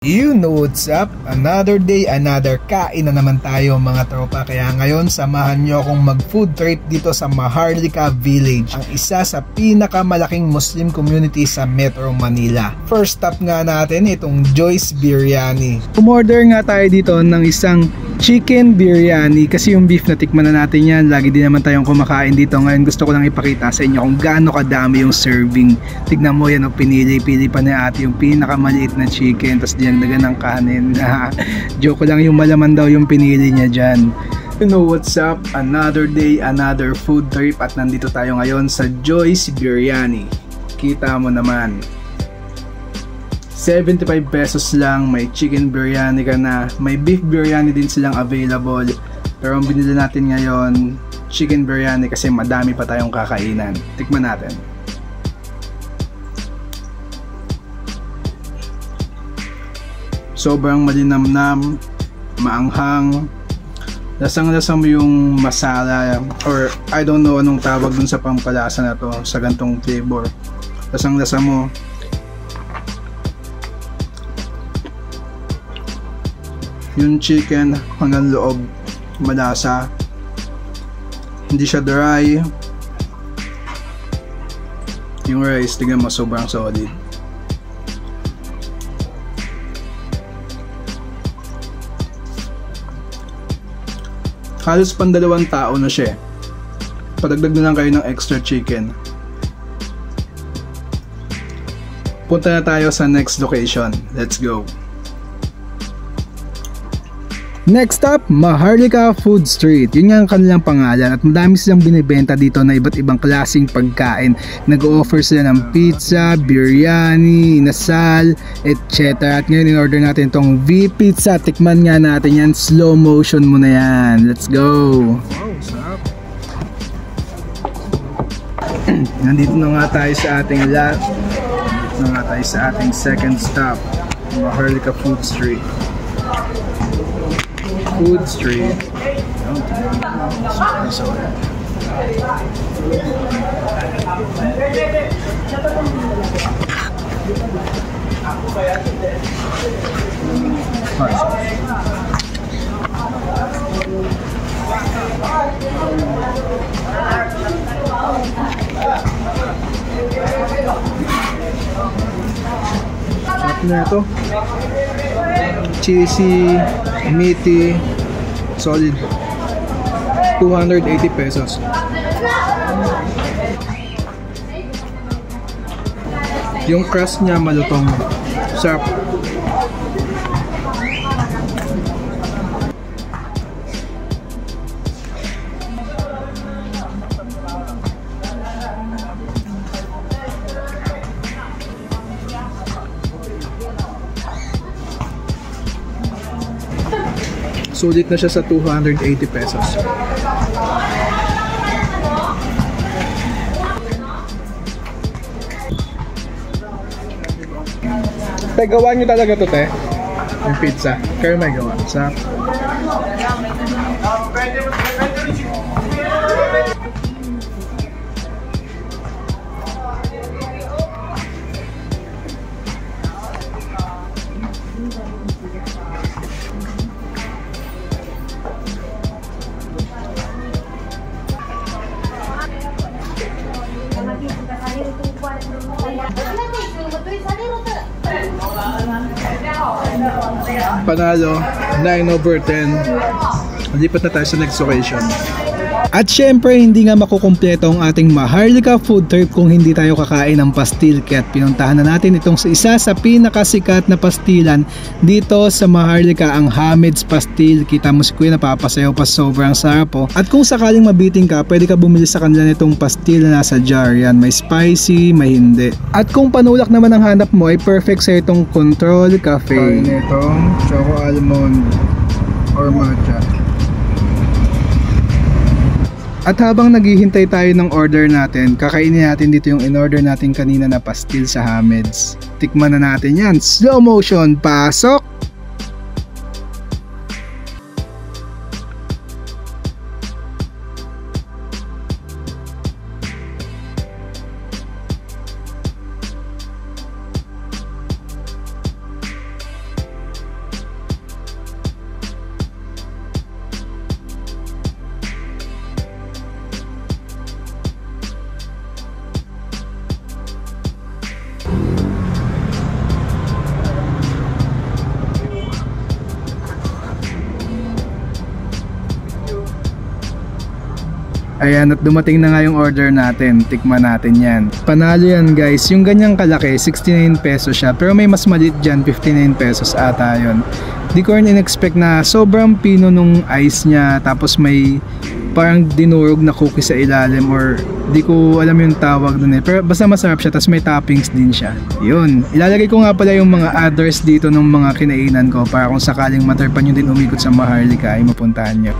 You know what's up? Another day, another kain na naman tayo mga tropa. Kaya ngayon, samahan nyo akong mag-food trip dito sa Maharlika Village, ang isa sa pinakamalaking Muslim community sa Metro Manila. First stop nga natin itong Joyce Biryani. Umorder nga tayo dito ng isang chicken biryani kasi yung beef na tikman na natin yan. Lagi din naman tayong kumakain dito. Ngayon gusto ko lang ipakita sa inyo kung gaano kadami yung serving. Tignan mo yan, pinili pa na ate yung pinakamaliit na chicken, tapos dinagdagan ng kanin. Joke lang, yung malaman daw yung pinili niya dyan. You know what's up? Another day, another food trip, at nandito tayo ngayon sa Joyce Biryani. Kita mo naman, 75 pesos lang, may chicken biryani ka na, may beef biryani din silang available. Pero ang binili natin ngayon, chicken biryani kasi madami pa tayong kakainan. Tikman natin. Sobrang malinamnam, maanghang, lasang-lasa mo yung masala, or I don't know anong tawag dun sa pampalasa na to, sa gantong flavor. Lasang-lasa mo. Yung chicken hanggang loob, malasa, hindi siya dry. Yung rice, tignan mo, sobrang solid. Halos pandalawang tao na siya. Padagdag na lang kayo ng extra chicken. Punta na tayo sa next location. Let's go. Next stop, Maharlika Food Street. Yun nga ang kanilang pangalan, at madami silang binibenta dito na iba't ibang klaseng pagkain. Nag-o-offer sila ng pizza, biryani, inasal, etc. At ngayon in-order natin itong V-Pizza. Tikman nga natin yan, slow motion mo na yan. Let's go! Wow, sarap! Nandito na nga tayo sa ating lot. Nandito na nga tayo sa ating second stop, Maharlika Food Street. Food Street. Sarap na ito. Cheesy, meaty, solid. 280 pesos. Yung crust niya malutong. Sarap. Sulit na siya sa 280 pesos. Te, gawa nyo talaga to, te? Yung pizza. Kayo may gawa. Sa panalo, 9/10. Lipat na tayo sa next location. At syempre, hindi nga makukumpleto ang ating Maharlika food trip kung hindi tayo kakain ng pastil. Kaya pinuntahan na natin itong isa sa pinakasikat na pastilan dito sa Maharlika, ang Hamid's Pastil. Kita mo si Kuya napapasayaw pa, sobrang sarap po. At kung sakaling mabiting ka, pwede ka bumili sa kanila nitong pastil na nasa jar. Yan, may spicy, may hindi. At kung panulak naman ang hanap mo, ay perfect sa itong Control Cafe. Kain itong choco almond or matcha. At habang naghihintay tayo ng order natin, kakainin natin dito yung in-order natin kanina na pastil sa Hamid's. Tikman na natin yan. Slow motion, pasok! Ayan, at dumating na nga yung order natin. Tikman natin yan. Panalo yan guys. Yung ganyang kalaki, 69 pesos siya. Pero may mas maliit dyan, 59 pesos ata yun. Di ko rin in-expect na sobrang pino nung ice niya. Tapos may parang dinurog na cookie sa ilalim, or di ko alam yung tawag dun eh. Pero basta masarap siya, tapos may toppings din siya. Yun. Ilalagay ko nga pala yung mga address dito ng mga kinainan ko para kung sakaling matarpan nyo din umikot sa Maharlika ay mapuntahan nyo.